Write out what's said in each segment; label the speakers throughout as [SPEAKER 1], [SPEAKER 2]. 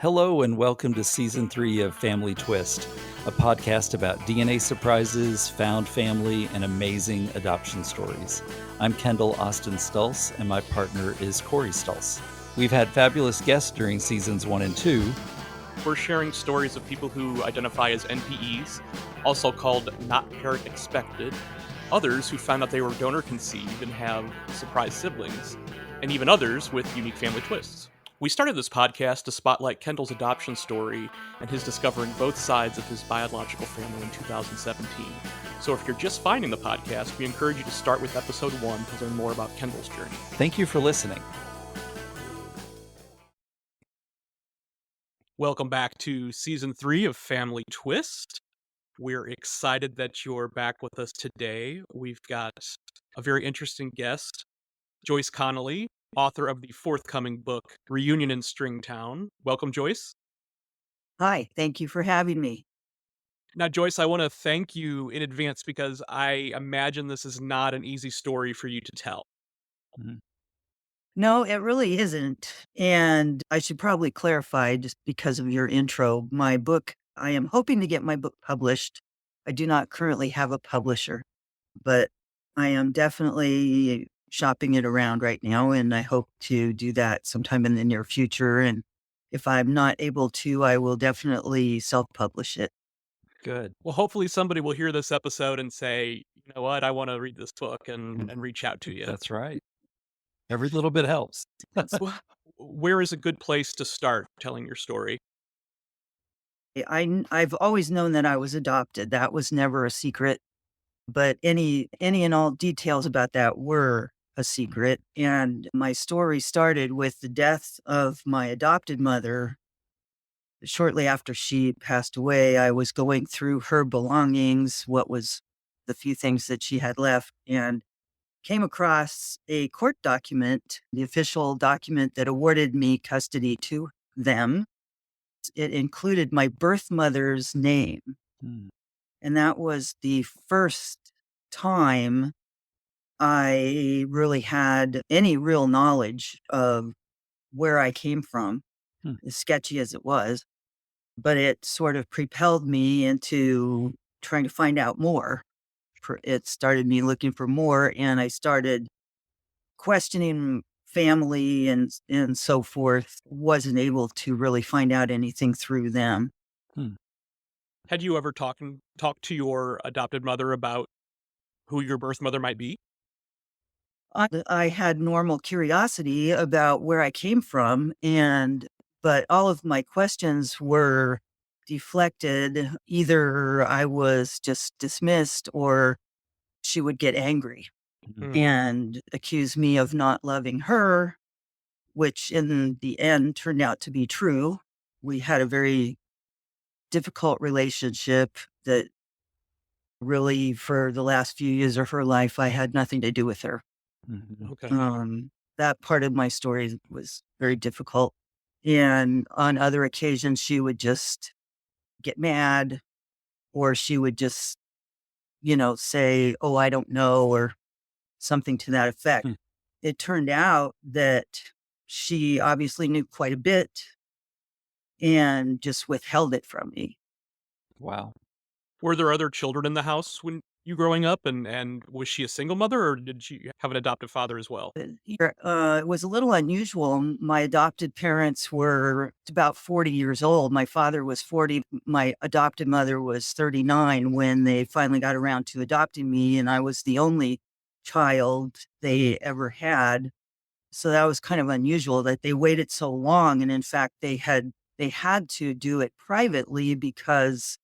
[SPEAKER 1] Hello, and welcome to Season 3 of Family Twist, a podcast about DNA surprises, found family, and amazing adoption stories. I'm Kendall Austin Stulse, and my partner is Corey Stulse. We've had fabulous guests during Seasons 1 and 2.
[SPEAKER 2] We're sharing stories of people who identify as NPEs, also called not parent expected, others who found out they were donor conceived and have surprise siblings, and even others with unique family twists. We started this podcast to spotlight Kendall's adoption story and his discovering both sides of his biological family in 2017. So if you're just finding the podcast, we encourage you to start with episode 1 to learn more about Kendall's journey.
[SPEAKER 1] Thank you for listening.
[SPEAKER 2] Welcome back to Season 3 of Family Twist. We're excited that you're back with us today. We've got a very interesting guest, Joyce Connolly, author of the forthcoming book, Reunion in Stringtown. Welcome, Joyce.
[SPEAKER 3] Hi, thank you for having me.
[SPEAKER 2] Now, Joyce, I want to thank you in advance because I imagine this is not an easy story for you to tell.
[SPEAKER 3] No, it really isn't. And I should probably clarify, just because of your intro, my book, I am hoping to get my book published. I do not currently have a publisher, but I am definitely shopping it around right now. And I hope to do that sometime in the near future. And if I'm not able to, I will definitely self-publish it.
[SPEAKER 1] Good.
[SPEAKER 2] Well, hopefully somebody will hear this episode and say, you know what, I want to read this book and reach out to you.
[SPEAKER 1] That's right. Every little bit helps.
[SPEAKER 2] Where is a good place to start telling your story?
[SPEAKER 3] I've always known that I was adopted. That was never a secret. But any and all details about that were a secret. And my story started with the death of my adopted mother. Shortly after she passed away, I was going through her belongings, what was the few things that she had left, and came across a court document, the official document that awarded me custody to them. It included my birth mother's name.
[SPEAKER 1] Hmm.
[SPEAKER 3] And that was the first time I really had any real knowledge of where I came from, as sketchy as it was. But it sort of propelled me into trying to find out more. It started me looking for more, and I started questioning family and so forth. Wasn't able to really find out anything through them.
[SPEAKER 2] Had you ever talked to your adopted mother about who your birth mother might be?
[SPEAKER 3] I had normal curiosity about where I came from, but all of my questions were deflected. Either I was just dismissed or she would get angry and accuse me of not loving her, which in the end turned out to be true. We had a very difficult relationship that really, for the last few years of her life, I had nothing to do with her.
[SPEAKER 2] Okay.
[SPEAKER 3] That part of my story was very difficult. And on other occasions, she would just get mad, or she would just, say, "Oh, I don't know," or something to that effect. It turned out that she obviously knew quite a bit and just withheld it from me.
[SPEAKER 1] Wow.
[SPEAKER 2] Were there other children in the house when you growing up, and was she a single mother, or did she have an adoptive father as well?
[SPEAKER 3] It was a little unusual. My adopted parents were about 40 years old. My father was 40. My adopted mother was 39 when they finally got around to adopting me, and I was the only child they ever had. So that was kind of unusual that they waited so long. And in fact, they had to do it privately because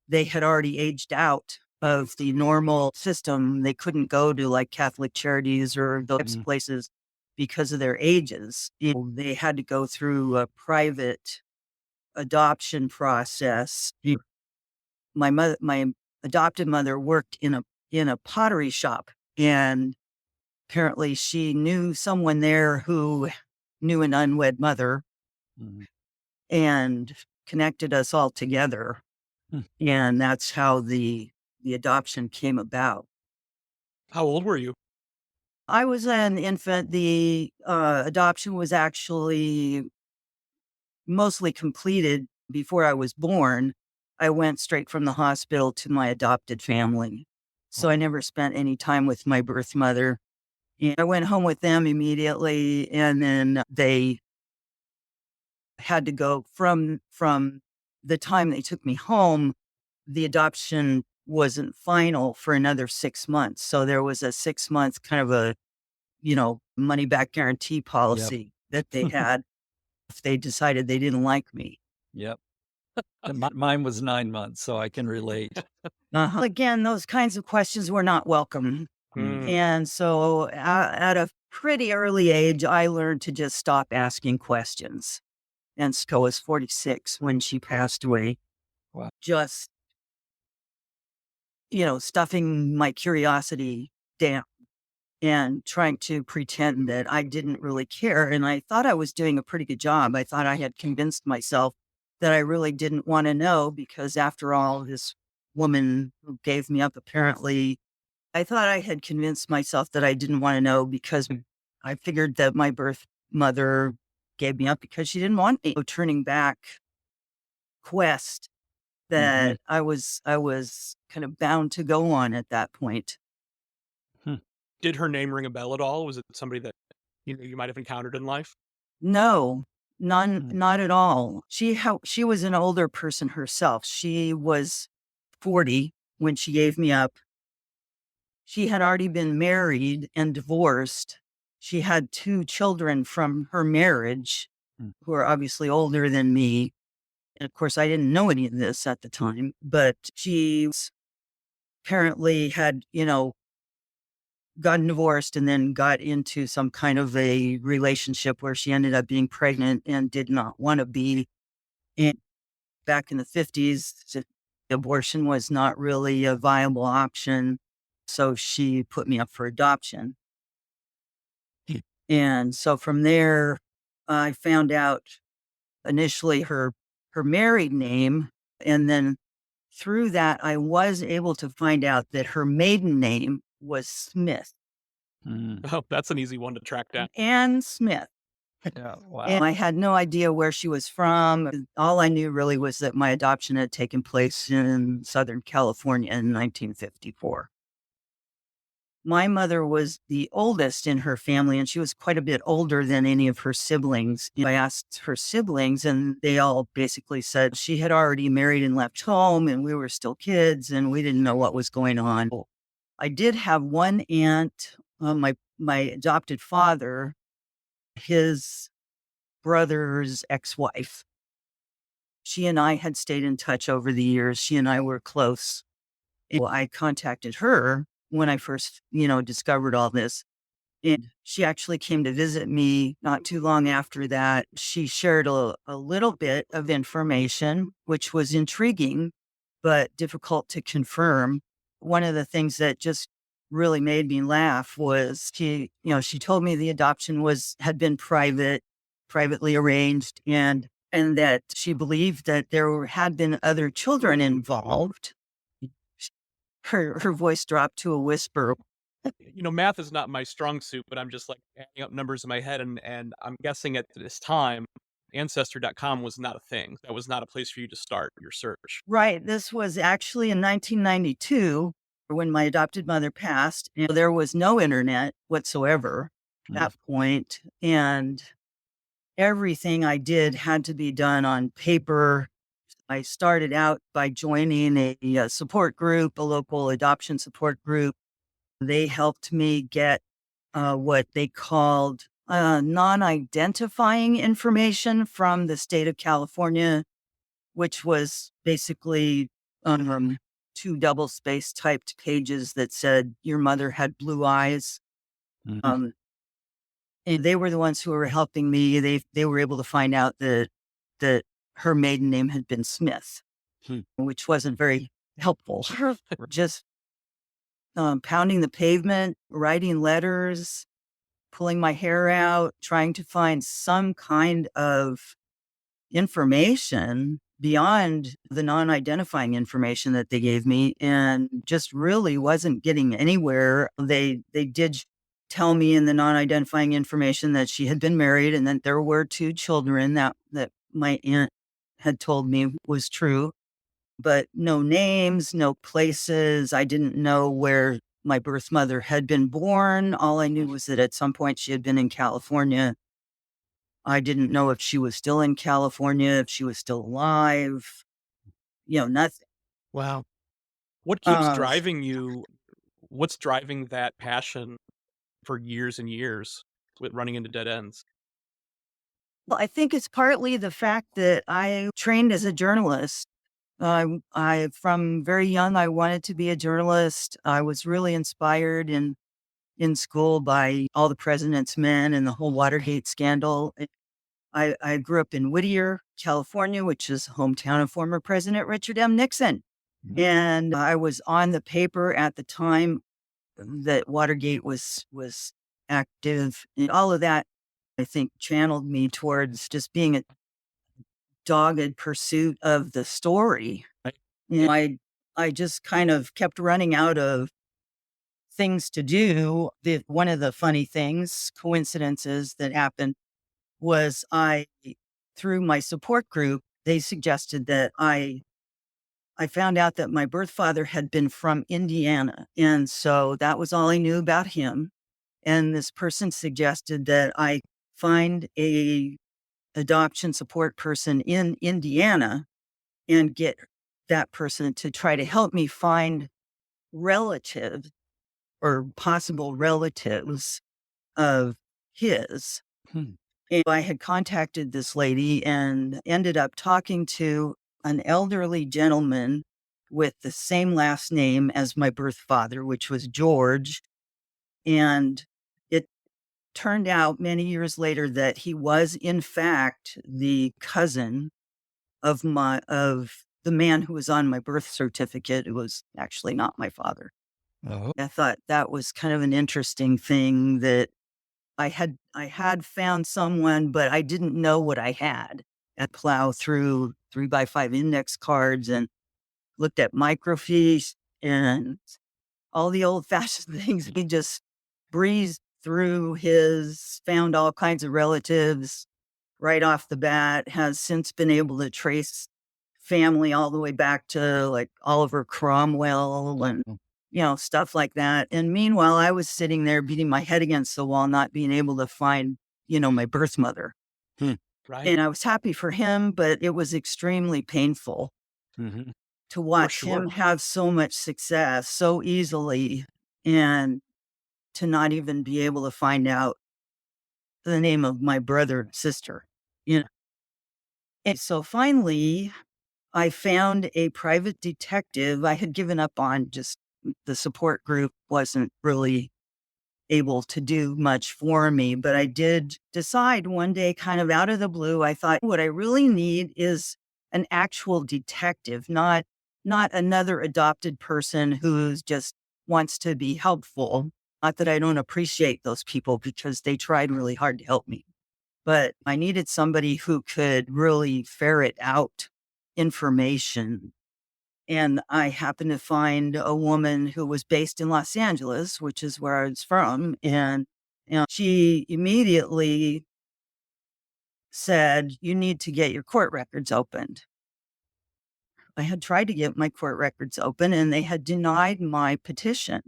[SPEAKER 3] they had already aged out of the normal system. They couldn't go to like Catholic charities or those places because of their ages. They had to go through a private adoption process. My adopted mother worked in a pottery shop, and apparently she knew someone there who knew an unwed mother and connected us all together. And that's how the adoption came about.
[SPEAKER 2] How old were you?
[SPEAKER 3] I was an infant. The adoption was actually mostly completed before I was born, I went straight from the hospital to my adopted family. So I never spent any time with my birth mother. And I went home with them immediately, and then they had to go from the time they took me home. The adoption wasn't final for another 6 months. So there was a 6 month kind of a, money back guarantee policy that they had if they decided they didn't like me.
[SPEAKER 1] Yep. And mine was 9 months, so I can relate.
[SPEAKER 3] Again, those kinds of questions were not welcome.
[SPEAKER 2] Mm.
[SPEAKER 3] And so at a pretty early age, I learned to just stop asking questions. And Sko was 46 when she passed away.
[SPEAKER 1] Wow.
[SPEAKER 3] Just, stuffing my curiosity down and trying to pretend that I didn't really care. And I thought I was doing a pretty good job. I thought I had convinced myself that I really didn't want to know because, after all, this woman who gave me up, apparently, I thought I had convinced myself that I didn't want to know because I figured that my birth mother gave me up because she didn't want me. Turning back quest that I was kind of bound to go on at that point.
[SPEAKER 2] Did her name ring a bell at all? Was it somebody that you might have encountered in life?
[SPEAKER 3] No, not at all. She was an older person herself. She was 40 when she gave me up. She had already been married and divorced. She had 2 children from her marriage who are obviously older than me. And of course, I didn't know any of this at the time, but she apparently had, gotten divorced and then got into some kind of a relationship where she ended up being pregnant and did not want to be. And back in the 50s, abortion was not really a viable option. So she put me up for adoption. And so from there, I found out initially her married name. And then through that, I was able to find out that her maiden name was Smith.
[SPEAKER 2] Oh, that's an easy one to track down.
[SPEAKER 3] Anne Smith.
[SPEAKER 1] Yeah, wow.
[SPEAKER 3] And I had no idea where she was from. All I knew really was that my adoption had taken place in Southern California in 1954. My mother was the oldest in her family, and she was quite a bit older than any of her siblings. I asked her siblings, and they all basically said she had already married and left home, and we were still kids, and we didn't know what was going on. I did have one aunt, my adopted father, his brother's ex-wife. She and I had stayed in touch over the years. She and I were close. I contacted her when I first, discovered all this. And she actually came to visit me not too long after that. She shared a little bit of information, which was intriguing, but difficult to confirm. One of the things that just really made me laugh was she told me the adoption had been privately arranged, and that she believed that there had been other children involved. Her voice dropped to a whisper.
[SPEAKER 2] Math is not my strong suit, but I'm just like adding up numbers in my head, and I'm guessing at this time, Ancestor.com was not a thing. That was not a place for you to start your search.
[SPEAKER 3] Right. This was actually in 1992 when my adopted mother passed, and there was no internet whatsoever at that point. And everything I did had to be done on paper. I started out by joining a support group, a local adoption support group. They helped me get what they called non-identifying information from the state of California, which was basically 2 double-spaced typed pages that said your mother had blue eyes. And they were the ones who were helping me. They were able to find out that her maiden name had been Smith, which wasn't very helpful. Just pounding the pavement, writing letters, pulling my hair out, trying to find some kind of information beyond the non-identifying information that they gave me, and just really wasn't getting anywhere. They did tell me in the non-identifying information that she had been married and that there were 2 children that my aunt had told me was true, but no names, no places. I didn't know where my birth mother had been born. All I knew was that at some point she had been in California. I didn't know if she was still in California, if she was still alive, nothing.
[SPEAKER 2] Wow. What keeps
[SPEAKER 3] Uh,
[SPEAKER 2] driving you? What's driving that passion for years and years with running into dead ends?
[SPEAKER 3] well, I think it's partly the fact that I trained as a journalist. From very young, I wanted to be a journalist. I was really inspired in school by all the president's men and the whole Watergate scandal. I grew up in Whittier, California, which is hometown of former President Richard M. Nixon. And I was on the paper at the time that Watergate was active, and all of that, I think, channeled me towards just being a dogged pursuit of the story.
[SPEAKER 2] Right.
[SPEAKER 3] I just kind of kept running out of things to do. One of the funny things, coincidences that happened was through my support group, they suggested that I found out that my birth father had been from Indiana. And so that was all I knew about him. And this person suggested that I find a adoption support person in Indiana and get that person to try to help me find relatives or possible relatives of his. And I had contacted this lady and ended up talking to an elderly gentleman with the same last name as my birth father, which was George. And it turned out many years later that he was, in fact, the cousin of the man who was on my birth certificate. It was actually not my father.
[SPEAKER 1] Oh.
[SPEAKER 3] I thought that was kind of an interesting thing that I had found someone, but I didn't know what I had. I plow through 3x5 index cards and looked at microfiche and all the old fashioned things. He just breezed through found all kinds of relatives right off the bat, has since been able to trace family all the way back to like Oliver Cromwell and stuff like that. And meanwhile, I was sitting there beating my head against the wall, not being able to find, my birth mother.
[SPEAKER 2] Right.
[SPEAKER 3] And I was happy for him, but it was extremely painful
[SPEAKER 1] Mm-hmm.
[SPEAKER 3] to watch
[SPEAKER 2] sure.
[SPEAKER 3] him have so much success so easily and to not even be able to find out the name of my brother and sister. You know. And so finally, I found a private detective. I had given up on just the support group wasn't really able to do much for me, but I did decide one day, kind of out of the blue, I thought what I really need is an actual detective, not another adopted person who's just wants to be helpful. Not that I don't appreciate those people because they tried really hard to help me, but I needed somebody who could really ferret out information. And I happened to find a woman who was based in Los Angeles, which is where I was from. And she immediately said, "You need to get your court records opened." I had tried to get my court records open and they had denied my petition.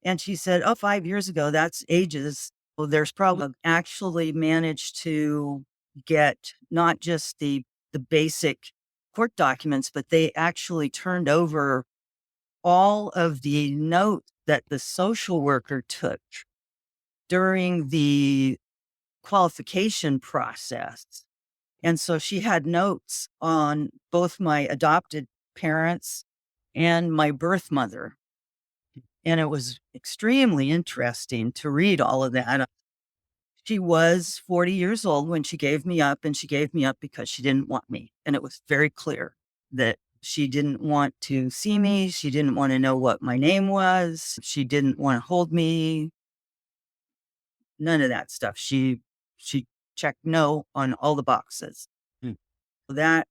[SPEAKER 3] And she said, "Oh, 5 years ago, that's ages. Well, there's probably actually managed to get not just the basic court documents, but they actually turned over all of the notes that the social worker took during the qualification process." And so she had notes on both my adopted parents and my birth mother. And it was extremely interesting to read all of that. She was 40 years old when she gave me up, and she gave me up because she didn't want me. And it was very clear that she didn't want to see me. She didn't want to know what my name was. She didn't want to hold me. None of that stuff. She checked no on all the boxes.
[SPEAKER 1] Hmm.
[SPEAKER 3] That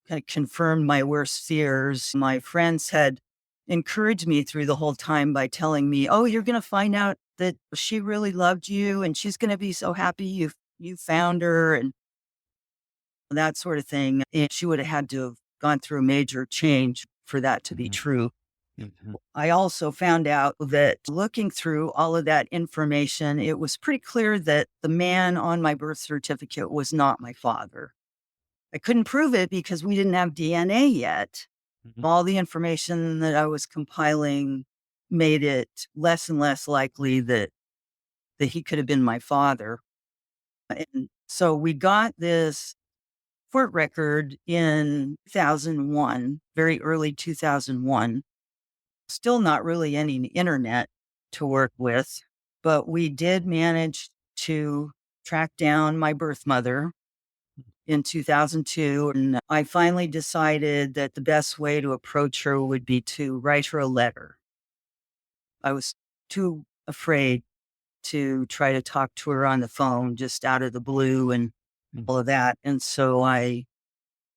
[SPEAKER 3] kind of confirmed my worst fears. My friends had encouraged me through the whole time by telling me, "Oh, you're going to find out that she really loved you and she's going to be so happy you found her." And that sort of thing. And she would have had to have gone through a major change for that to be true. I also found out that looking through all of that information, it was pretty clear that the man on my birth certificate was not my father. I couldn't prove it because we didn't have DNA yet. All the information that I was compiling made it less and less likely that he could have been my father. And so we got this court record in 2001, very early 2001. Still not really any internet to work with, but we did manage to track down my birth mother in 2002. And I finally decided that the best way to approach her would be to write her a letter. I was too afraid to try to talk to her on the phone just out of the blue and all of that. And so I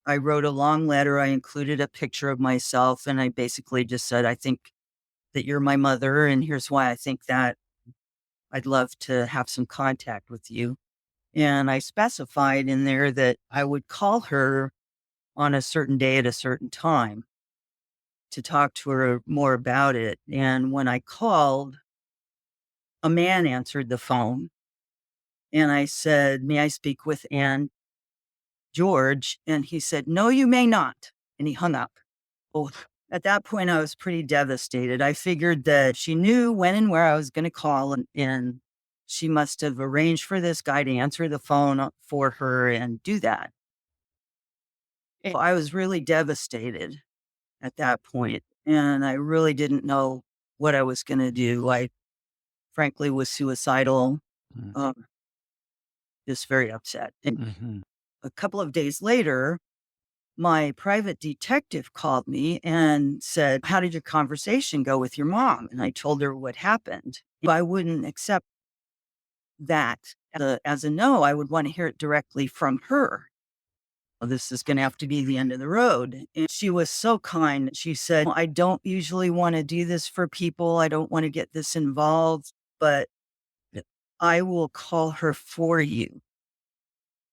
[SPEAKER 3] wrote a long letter. I included a picture of myself and I basically just said, I think that you're my mother. And here's why I think that I'd love to have some contact with you. And I specified in there that I would call her on a certain day at a certain time to talk to her more about it. And when I called, a man answered the phone and I said, may I speak with Ann George? And he said, no, you may not. And he hung up. Oh, at that point, I was pretty devastated. I figured that she knew when and where I was going to call, and she must have arranged for this guy to answer the phone for her and do that. And I was really devastated at that point, and I really didn't know what I was going to do. I frankly was suicidal, um, just very upset. And a couple of days later, my private detective called me and said, how did your conversation go with your mom? And I told her what happened. If I wouldn't accept that as a no, I would want to hear it directly from her. Well, this is going to have to be the end of the road. And she was so kind. She said, I don't usually want to do this for people. I don't want to get this involved, but I will call her for you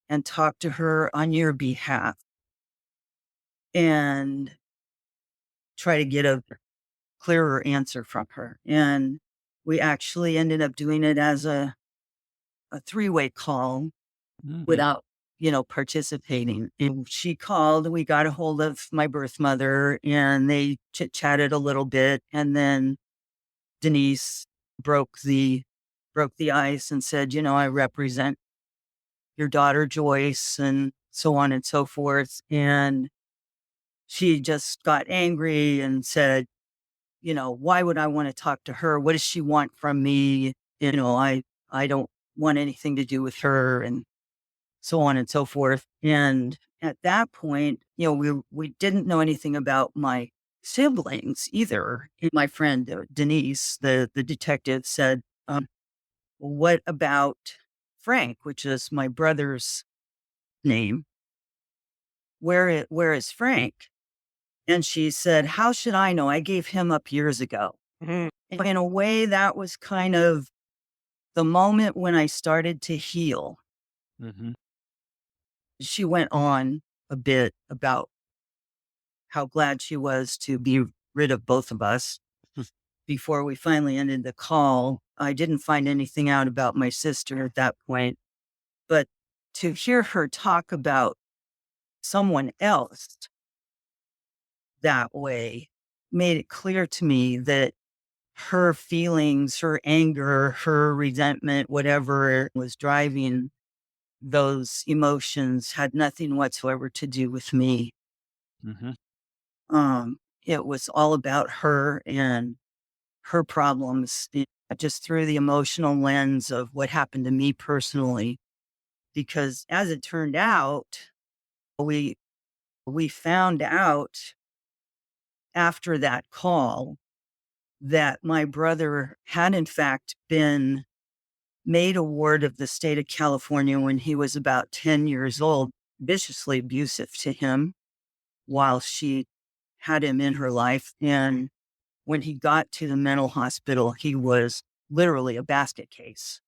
[SPEAKER 3] and talk to her on your behalf and try to get a clearer answer from her. And we actually ended up doing it as a three-way call without, participating. And she called, we got a hold of my birth mother and they chit-chatted a little bit. And then Denise broke the ice and said, I represent your daughter Joyce and so on and so forth. And she just got angry and said, why would I want to talk to her? What does she want from me? I don't want anything to do with her and so on and so forth. And at that point, we didn't know anything about my siblings either. And my friend Denise, the detective, said, what about Frank, which is my brother's name? Where is Frank? And she said, how should I know? I gave him up years ago. In a way, that was kind of the moment when I started to heal. She went on a bit about how glad she was to be rid of both of us. Before we finally ended the call, I didn't find anything out about my sister at that point. But to hear her talk about someone else that way made it clear to me that her feelings, her anger, her resentment, whatever was driving those emotions had nothing whatsoever to do with me. It was all about her and her problems, just through the emotional lens of what happened to me personally. Because as it turned out, we found out after that call that my brother had in fact been made a ward of the state of California when he was about 10 years old, viciously abusive to him while she had him in her life. And when he got to the mental hospital, he was literally a basket case.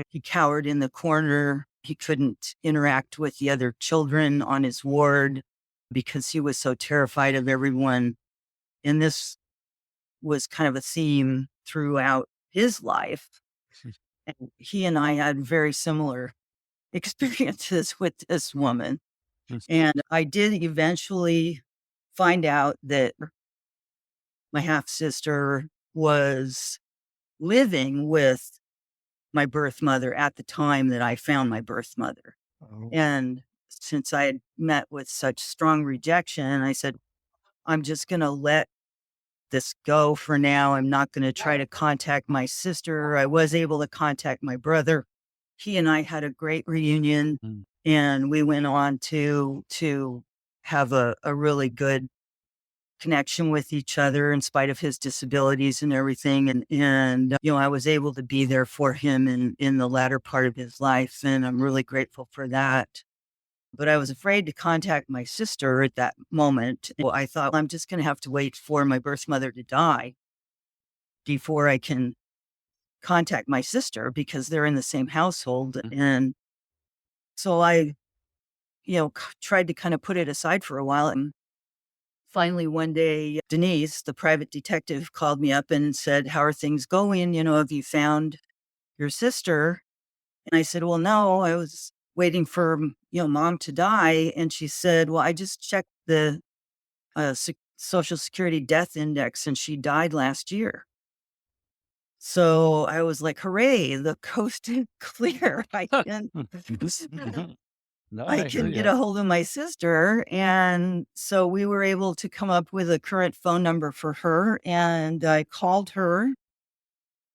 [SPEAKER 3] He cowered in the corner He couldn't interact with the other children on his ward because he was so terrified of everyone. And this was kind of a theme throughout his life. And he and I had very similar experiences with this woman. And I did eventually find out that my half sister was living with my birth mother at the time that I found my birth mother.
[SPEAKER 1] Oh.
[SPEAKER 3] And since I had met with such strong rejection, I said, I'm just going to let this go for now. I'm not going to try to contact my sister. I was able to contact my brother. He and I had a great reunion, and we went on to have a really good connection with each other in spite of his disabilities and everything. And I was able to be there for him in the latter part of his life. And I'm really grateful for that. But I was afraid to contact my sister at that moment. Well, I thought, I'm just going to have to wait for my birth mother to die before I can contact my sister because they're in the same household. And so I, tried to kind of put it aside for a while. And finally, one day, Denise, the private detective, called me up and said, how are things going? Have you found your sister? And I said, well, no, I was waiting for, mom to die. And she said, well, I just checked the Social Security death index and she died last year. So I was like, hooray, the coast is clear.
[SPEAKER 1] No,
[SPEAKER 3] I
[SPEAKER 1] I hear
[SPEAKER 3] can get
[SPEAKER 1] you.
[SPEAKER 3] a hold of my sister. And so we were able to come up with a current phone number for her. And I called her.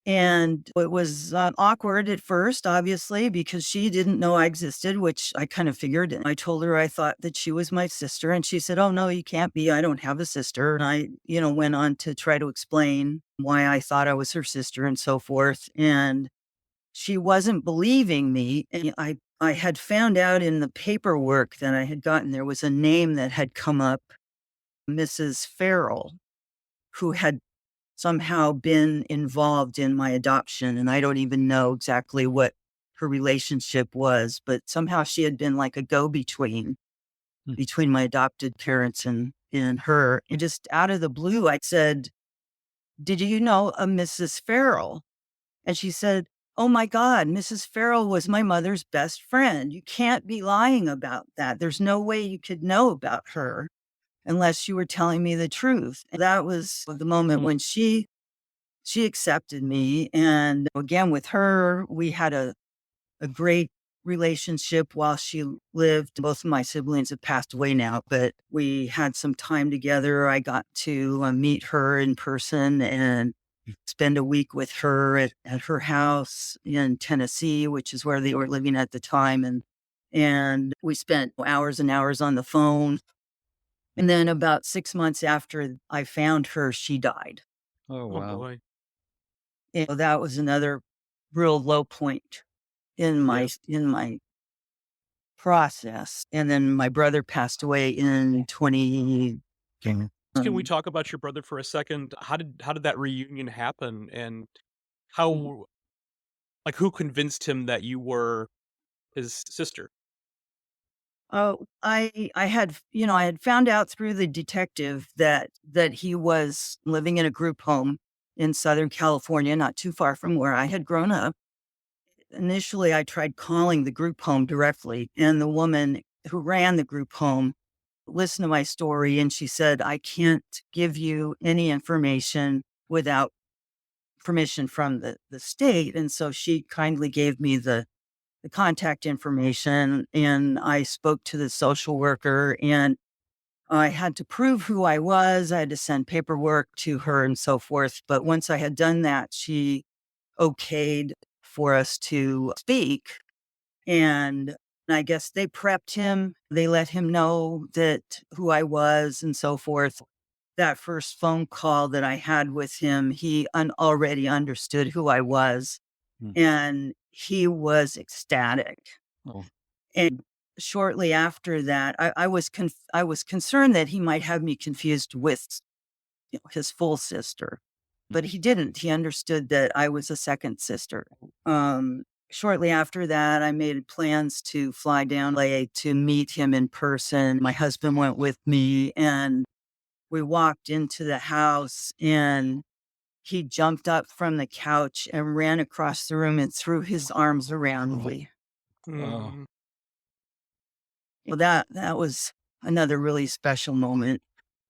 [SPEAKER 3] And it was awkward at first, obviously, because she didn't know I existed, which I kind of figured. And I told her I thought that she was my sister. And she said, oh, no, you can't be. I don't have a sister. And I, went on to try to explain why I thought I was her sister and so forth. And she wasn't believing me. And I had found out in the paperwork that I had gotten, there was a name that had come up, Mrs. Farrell, who had somehow been involved in my adoption. And I don't even know exactly what her relationship was, but somehow she had been like a go-between between my adopted parents and her. And just out of the blue, I said, did you know a Mrs. Farrell? And she said, oh my God, Mrs. Farrell was my mother's best friend. You can't be lying about that. There's no way you could know about her unless you were telling me the truth. And that was the moment when she accepted me. And again, with her, we had a great relationship while she lived. Both of my siblings have passed away now, but we had some time together. I got to meet her in person and spend a week with her at her house in Tennessee, which is where they were living at the time. And we spent hours and hours on the phone. And then about 6 months after I found her, she died.
[SPEAKER 1] Oh,
[SPEAKER 2] Oh
[SPEAKER 1] wow.
[SPEAKER 2] boy.
[SPEAKER 3] And that was another real low point in my
[SPEAKER 2] Yes.
[SPEAKER 3] in my process. And then my brother passed away in 20.
[SPEAKER 2] Can we talk about your brother for a second? How did that reunion happen, and how like who convinced him that you were his sister?
[SPEAKER 3] Oh, I had I had found out through the detective that he was living in a group home in Southern California, not too far from where I had grown up. Initially, I tried calling the group home directly, and the woman who ran the group home listened to my story, and she said, I can't give you any information without permission from the state. And so she kindly gave me the contact information, and I spoke to the social worker, and I had to prove who I was. I had to send paperwork to her and so forth. But once I had done that, she okayed for us to speak. And I guess they prepped him. They let him know that who I was and so forth. That first phone call that I had with him, he already understood who I was, and he was ecstatic.
[SPEAKER 1] Oh.
[SPEAKER 3] And shortly after that, I was concerned that he might have me confused with his full sister, but he didn't. He understood that I was a second sister. Shortly after that, I made plans to fly down LA to meet him in person. My husband went with me, and we walked into the house, and he jumped up from the couch and ran across the room and threw his arms around me.
[SPEAKER 1] Oh,
[SPEAKER 2] Mm.
[SPEAKER 3] Well, that was another really special moment.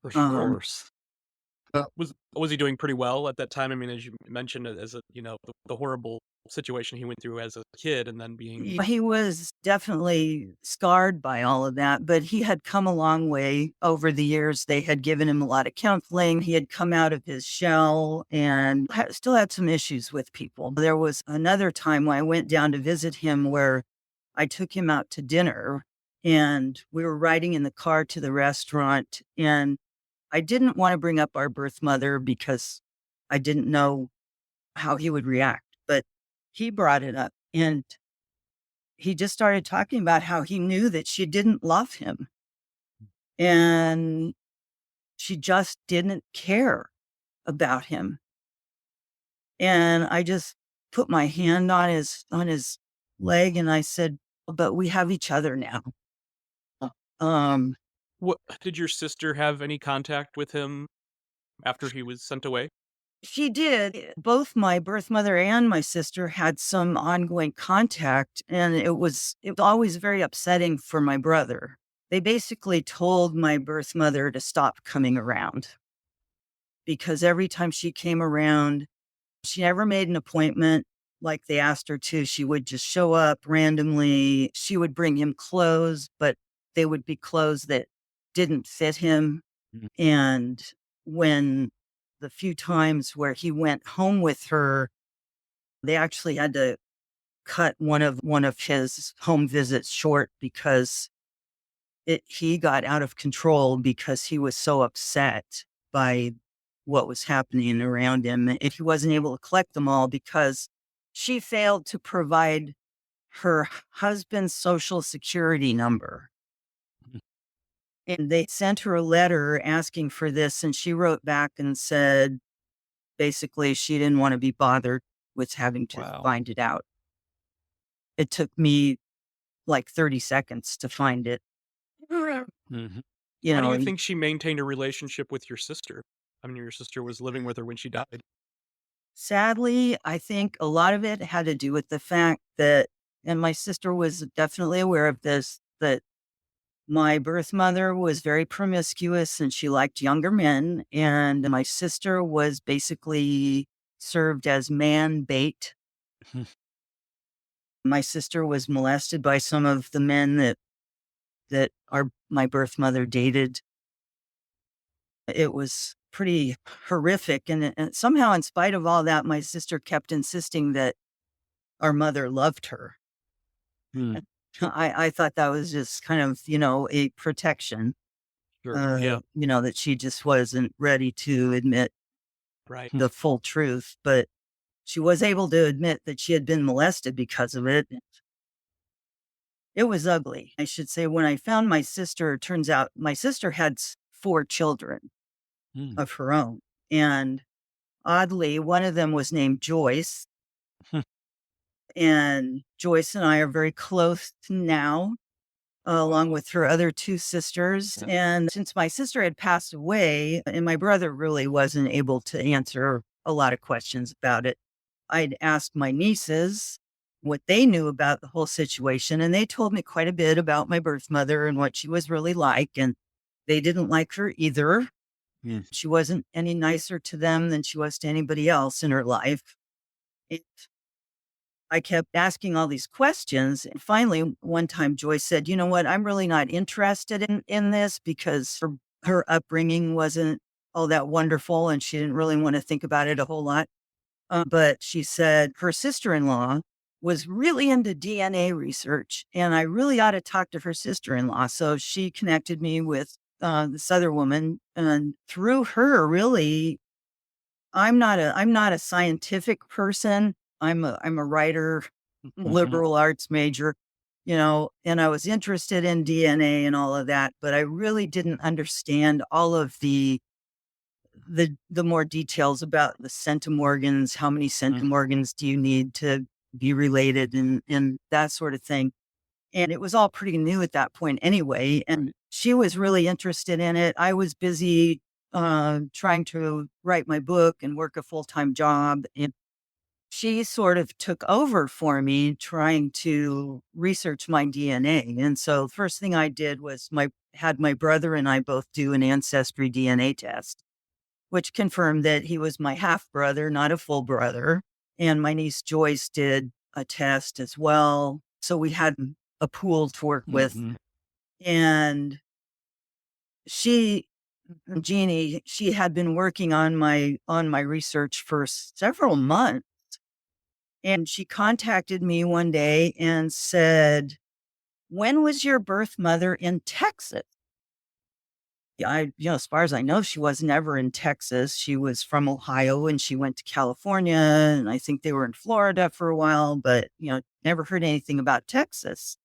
[SPEAKER 1] of
[SPEAKER 3] Um,
[SPEAKER 1] course.
[SPEAKER 2] Was he doing pretty well at that time? I mean, as you mentioned, as a the horrible situation he went through as a kid, and then being
[SPEAKER 3] he was definitely scarred by all of that, but he had come a long way over the years. They had given him a lot of counseling. He had come out of his shell and still had some issues with people. There was another time when I went down to visit him where I took him out to dinner, and we were riding in the car to the restaurant, and I didn't want to bring up our birth mother because I didn't know how he would react, but he brought it up, and he just started talking about how he knew that she didn't love him and she just didn't care about him. And I just put my hand on his leg and I said, "But we have each other now." Um,
[SPEAKER 2] what did your sister have any contact with him after he was sent away?
[SPEAKER 3] she did. Both my birth mother and my sister had some ongoing contact, and it was always very upsetting for my brother. They basically told my birth mother to stop coming around because every time she came around, she never made an appointment like they asked her to. She would just show up randomly. She would bring him clothes, but they would be clothes that didn't fit him.
[SPEAKER 1] Mm.
[SPEAKER 3] And when the few times where he went home with her, they actually had to cut one of his home visits short because he got out of control because he was so upset by what was happening around him. If he wasn't able to collect them all because she failed to provide her husband's social security number.
[SPEAKER 1] Mhm.
[SPEAKER 3] And they sent her a letter asking for this, and she wrote back and said basically she didn't want to be bothered with having to
[SPEAKER 1] Wow.
[SPEAKER 3] find it out. It took me like 30 seconds to find it.
[SPEAKER 1] Mhm.
[SPEAKER 3] You
[SPEAKER 2] How do
[SPEAKER 3] know,
[SPEAKER 2] you
[SPEAKER 3] and
[SPEAKER 2] think she maintained a relationship with your sister? I mean, your sister was living with her when she died.
[SPEAKER 3] sadly, I think a lot of it had to do with the fact that, and my sister was definitely aware of this, that my birth mother was very promiscuous and she liked younger men. And my sister was basically served as man bait.
[SPEAKER 1] Mhm.
[SPEAKER 3] My sister was molested by some of the men that my birth mother dated. It was pretty horrific. And somehow, in spite of all that, my sister kept insisting that our mother loved her.
[SPEAKER 1] Mm.
[SPEAKER 3] I thought that was just kind of, a protection,
[SPEAKER 1] Sure.
[SPEAKER 2] Yeah,
[SPEAKER 3] that she just wasn't ready to admit
[SPEAKER 2] right.
[SPEAKER 3] the full truth. But she was able to admit that she had been molested because of it. It was ugly. I should say, when I found my sister, it turns out my sister had four children
[SPEAKER 1] Mm.
[SPEAKER 3] of her own. And oddly, one of them was named Joyce.
[SPEAKER 1] Hmm.
[SPEAKER 3] And Joyce and I are very close now, along
[SPEAKER 1] Wow.
[SPEAKER 3] with her other two sisters.
[SPEAKER 1] Yeah.
[SPEAKER 3] And since my sister had passed away, and my brother really wasn't able to answer a lot of questions about it, I'd asked my nieces what they knew about the whole situation. And they told me quite a bit about my birth mother and what she was really like. And they didn't like her either.
[SPEAKER 1] Mm.
[SPEAKER 3] She wasn't any nicer to them than she was to anybody else in her life. And I kept asking all these questions. And finally, one time Joyce said, "You know what? I'm really not interested in this because her upbringing wasn't all that wonderful and she didn't really want to think about it a whole lot." But she said her sister in law was really into DNA research and I really ought to talk to her sister in law. So she connected me with this other woman. And through her, really, I'm not a scientific person. I'm a writer,
[SPEAKER 1] Mhm.
[SPEAKER 3] liberal arts major, and I was interested in DNA and all of that, but I really didn't understand all of the more details about the centimorgans. How many
[SPEAKER 1] Mm.
[SPEAKER 3] centimorgans do you need to be related and that sort of thing. And it was all pretty new at that point anyway. And
[SPEAKER 1] Right.
[SPEAKER 3] she was really interested in it. I was busy trying to write my book and work a full time job. And she sort of took over for me trying to research my DNA. And so first thing I did was had my brother and I both do an ancestry DNA test, which confirmed that he was my half brother, not a full brother. And my niece Joyce did a test as well. So we had a pool to work with.
[SPEAKER 1] Mhm.
[SPEAKER 3] And she, Jeannie, she had been working on my research for several months. And she contacted me one day and said, "When was your birth mother in Texas?" As far as I know, she was never in Texas. She was from Ohio and she went to California. And I think they were in Florida for a while, but, never heard anything about Texas.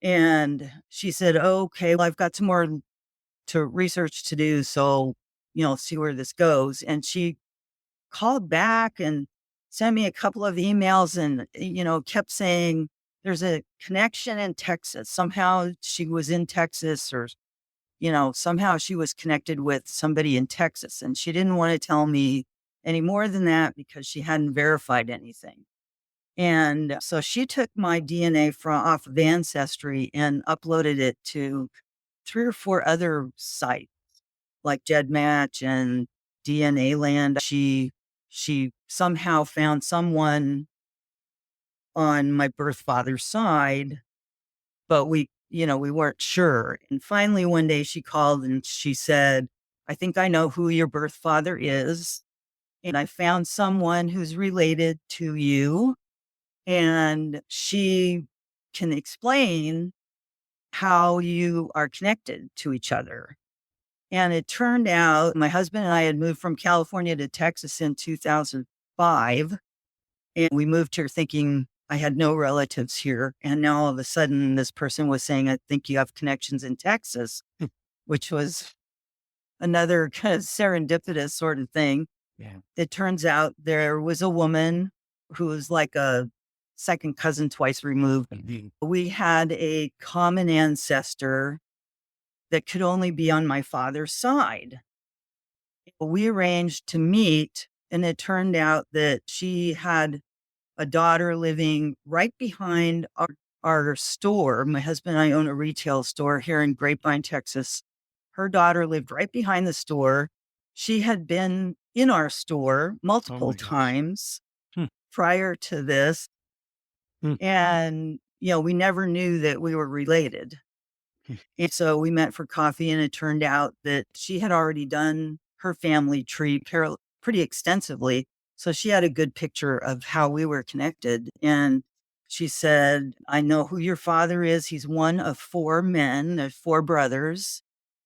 [SPEAKER 3] And she said, "Okay, well, I've got some more to research to do. So, see where this goes." And she called back and sent me a couple of emails and, kept saying, "There's a connection in Texas." Somehow she was in Texas or somehow she was connected with somebody in Texas, and she didn't want to tell me any more than that because she hadn't verified anything. And so she took my DNA from off of Ancestry and uploaded it to 3 or 4 other sites like GEDmatch and DNA Land. She somehow found someone on my birth father's side, but we weren't sure. And finally, one day she called and she said, "I think I know who your birth father is. And I found someone who's related to you. And she can explain how you are connected to each other." And it turned out my husband and I had moved from California to Texas in 2005. And we moved here thinking I had no relatives here. And now all of a sudden, this person was saying, "I think you have connections in Texas," which was another kind of serendipitous sort of thing.
[SPEAKER 1] Yeah.
[SPEAKER 3] It turns out there was a woman who was like a second cousin twice removed.
[SPEAKER 1] Mhm.
[SPEAKER 3] We had a common ancestor that could only be on my father's side. We arranged to meet, and it turned out that she had a daughter living right behind our store. My husband and I own a retail store here in Grapevine, Texas. Her daughter lived right behind the store. She had been in our store
[SPEAKER 1] Oh
[SPEAKER 3] multiple
[SPEAKER 1] my gosh.
[SPEAKER 3] times
[SPEAKER 1] Hmm.
[SPEAKER 3] prior to this.
[SPEAKER 1] Hmm.
[SPEAKER 3] And, we never knew that we were related.
[SPEAKER 1] Hmm.
[SPEAKER 3] And so we met for coffee, and it turned out that she had already done her family tree pretty extensively. So she had a good picture of how we were connected. And she said, "I know who your father is. He's one of 4 men, there's 4 brothers.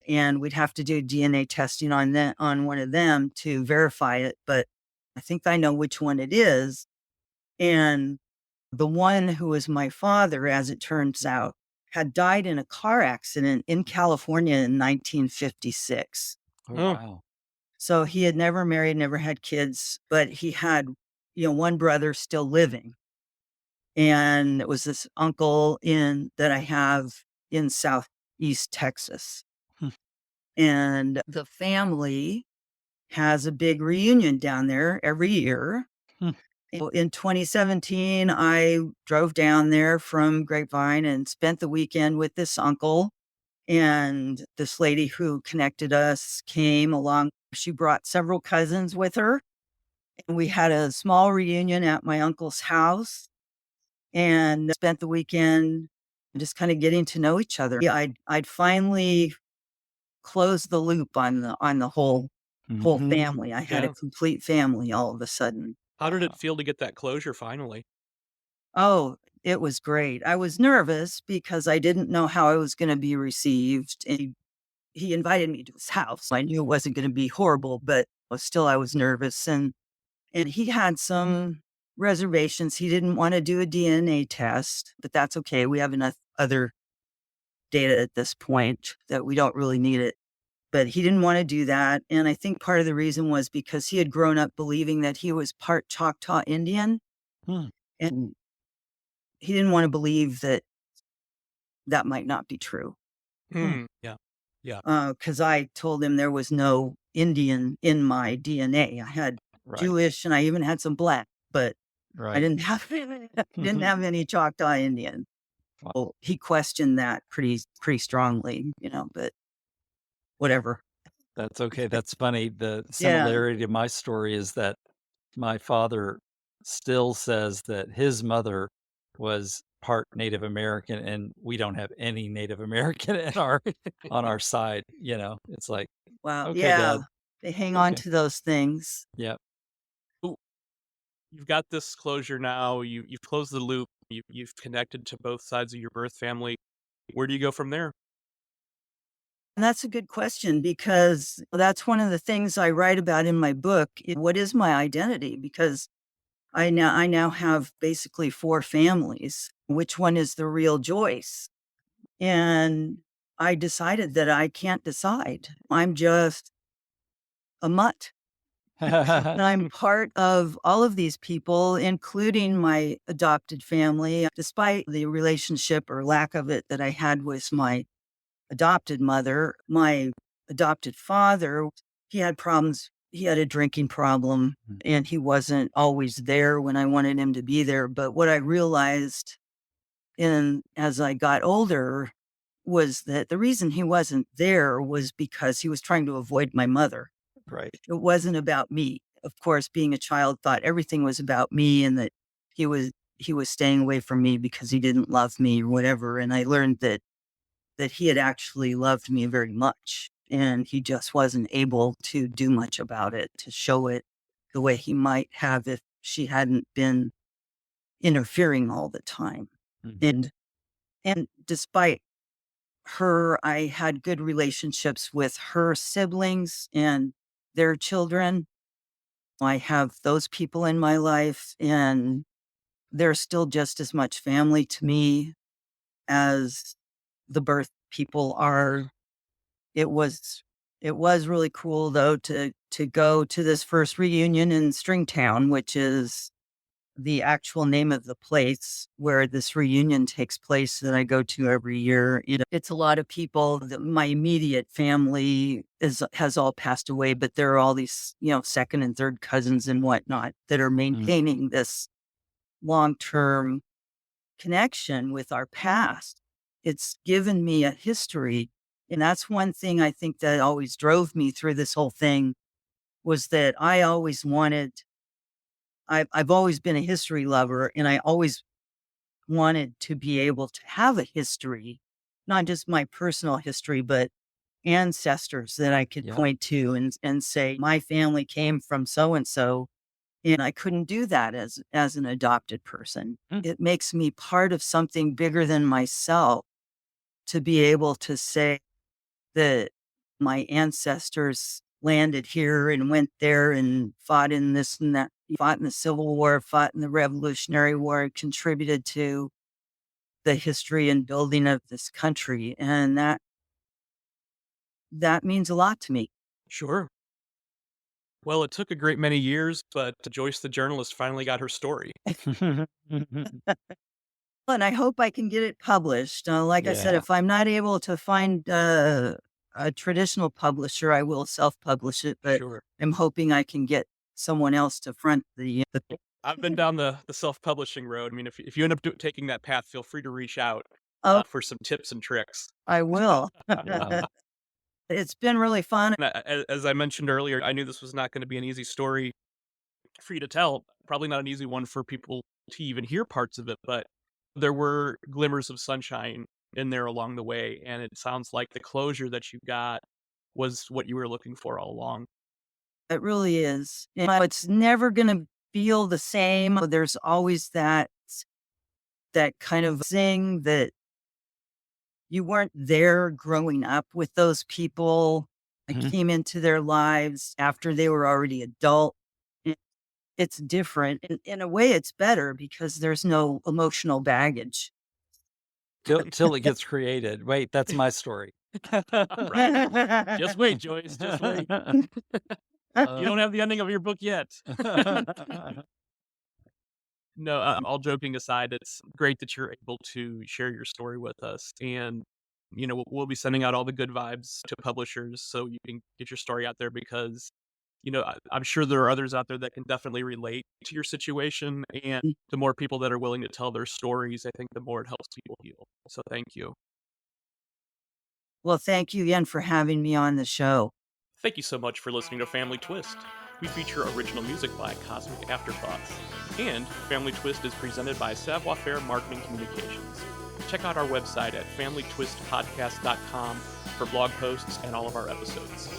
[SPEAKER 3] And we'd have to do DNA testing on one of them to verify it. But I think I know which one it is." And the one who was my father, as it turns out, had died in a car accident in California in 1956.
[SPEAKER 1] Oh,
[SPEAKER 2] Oh,
[SPEAKER 1] wow.
[SPEAKER 3] So he had never married, never had kids, but he had, one brother still living. And it was this uncle in that I have in Southeast Texas.
[SPEAKER 1] Hmm.
[SPEAKER 3] And the family has a big reunion down there every year.
[SPEAKER 1] Hmm.
[SPEAKER 3] In 2017, I drove down there from Grapevine and spent the weekend with this uncle. And this lady who connected us came along. She brought several cousins with her. And we had a small reunion at my uncle's house and spent the weekend just kind of getting to know each other. Yeah, I'd finally closed the loop on the whole
[SPEAKER 1] Mhm.
[SPEAKER 3] family. I had a
[SPEAKER 2] yeah.
[SPEAKER 3] complete family all of a sudden.
[SPEAKER 2] How did
[SPEAKER 1] Wow.
[SPEAKER 2] it feel to get that closure finally?
[SPEAKER 3] Oh, it was great. I was nervous because I didn't know how I was gonna be received, and he invited me to his house. I knew it wasn't gonna be horrible, but still I was nervous, and he had some reservations. He didn't wanna do a DNA test, but that's okay. We have enough other data at this point that we don't really need it. But he didn't wanna do that, and I think part of the reason was because he had grown up believing that he was part Choctaw Indian.
[SPEAKER 1] Hmm.
[SPEAKER 3] And he didn't want to believe that that might not be true.
[SPEAKER 2] Yeah. Yeah.
[SPEAKER 3] Because I told him there was no Indian in my DNA. I had
[SPEAKER 1] Right.
[SPEAKER 3] Jewish and I even had some black, but I
[SPEAKER 1] Right.
[SPEAKER 3] didn't have didn't have any Choctaw Indian.
[SPEAKER 1] Wow.
[SPEAKER 3] Well, he questioned that pretty strongly, but whatever.
[SPEAKER 1] That's okay. That's funny. The
[SPEAKER 3] Yeah.
[SPEAKER 1] similarity to my story is that my father still says that his mother was part Native American, and we don't have any Native American in our on our side, you know? It's like,
[SPEAKER 3] Wow.
[SPEAKER 1] "Okay,
[SPEAKER 3] Yeah.
[SPEAKER 1] dad.
[SPEAKER 3] They hang on
[SPEAKER 1] Okay."
[SPEAKER 3] to those things.
[SPEAKER 1] Yeah.
[SPEAKER 2] Ooh, you've got this closure now. You've closed the loop. You've connected to both sides of your birth family. Where do you go from there?
[SPEAKER 3] And that's a good question because that's one of the things I write about in my book. What is my identity? Because I now have basically four families. Which one is the real Joyce? And I decided that I can't decide. I'm just a mutt. And I'm part of all of these people, including my adopted family, despite the relationship or lack of it that I had with my adopted mother. My adopted father, he had problems. He had a drinking problem
[SPEAKER 1] Mm.
[SPEAKER 3] and he wasn't always there when I wanted him to be there. But what I realized as I got older was that the reason he wasn't there was because he was trying to avoid my mother.
[SPEAKER 1] Right.
[SPEAKER 3] It wasn't about me. Of course, being a child, thought everything was about me and that he was he was staying away from me because he didn't love me or whatever. And I learned that he had actually loved me very much and he just wasn't able to do much about it, to show it the way he might have if she hadn't been interfering all the time.
[SPEAKER 1] Mhm.
[SPEAKER 3] And despite her, I had good relationships with her siblings and their children. I have those people in my life, and they're still just as much family to me as the birth people are. It was it was really cool though to go to this first reunion in Stringtown, which is the actual name of the place where this reunion takes place that I go to every year. It's a lot of people that my immediate family has all passed away, but there are all these, second and third cousins and whatnot that are
[SPEAKER 1] Mm.
[SPEAKER 3] maintaining this long-term connection with our past. It's given me a history. And that's one thing I think that always drove me through this whole thing was that I've always been a history lover and I always wanted to be able to have a history, not just my personal history, but ancestors that I could
[SPEAKER 1] Yeah.
[SPEAKER 3] point to and say, my family came from so and so. And I couldn't do that as an adopted person.
[SPEAKER 1] Mm.
[SPEAKER 3] It makes me part of something bigger than myself to be able to say that my ancestors landed here and went there and fought in this and that, fought in the Civil War, fought in the Revolutionary War, contributed to the history and building of this country. And that means a lot to me.
[SPEAKER 2] Sure. Well, it took a great many years, but Joyce the journalist finally got her story.
[SPEAKER 3] And I hope I can get it published. Like I said,
[SPEAKER 1] Yeah.
[SPEAKER 3] if I'm not able to find a traditional publisher, I will self-publish it. But
[SPEAKER 2] Sure.
[SPEAKER 3] I'm hoping I can get someone else to front the
[SPEAKER 2] I've been down the self-publishing road. I mean, if you end up taking that path, feel free to reach out
[SPEAKER 3] Oh,
[SPEAKER 2] for some tips and tricks.
[SPEAKER 3] I will.
[SPEAKER 1] Yeah.
[SPEAKER 3] It's been really fun.
[SPEAKER 2] And as I mentioned earlier, I knew this was not going to be an easy story for you to tell. Probably not an easy one for people to even hear parts of it, but there were glimmers of sunshine in there along the way, and it sounds like the closure that you got was what you were looking for all along.
[SPEAKER 3] It really is. It's never going to feel the same. There's always that kind of thing that you weren't there growing up with those people. I
[SPEAKER 1] Mhm.
[SPEAKER 3] came into their lives after they were already adult. It- It's different. In a way, it's better because there's no emotional baggage.
[SPEAKER 1] Till it gets created. Wait, that's my story.
[SPEAKER 2] Right. Just wait, Joyce. Just wait. You don't have the ending of your book yet. No, all joking aside, it's great that you're able to share your story with us. And, we'll be sending out all the good vibes to publishers so you can get your story out there because, I'm sure there are others out there that can definitely relate to your situation. And the more people that are willing to tell their stories, I think the more it helps people heal. So thank you.
[SPEAKER 3] Well, thank you again for having me on the show.
[SPEAKER 2] Thank you so much for listening to Family Twist. We feature original music by Cosmic Afterthoughts. And Family Twist is presented by Savoir Faire Marketing Communications. Check out our website at familytwistpodcast.com for blog posts and all of our episodes.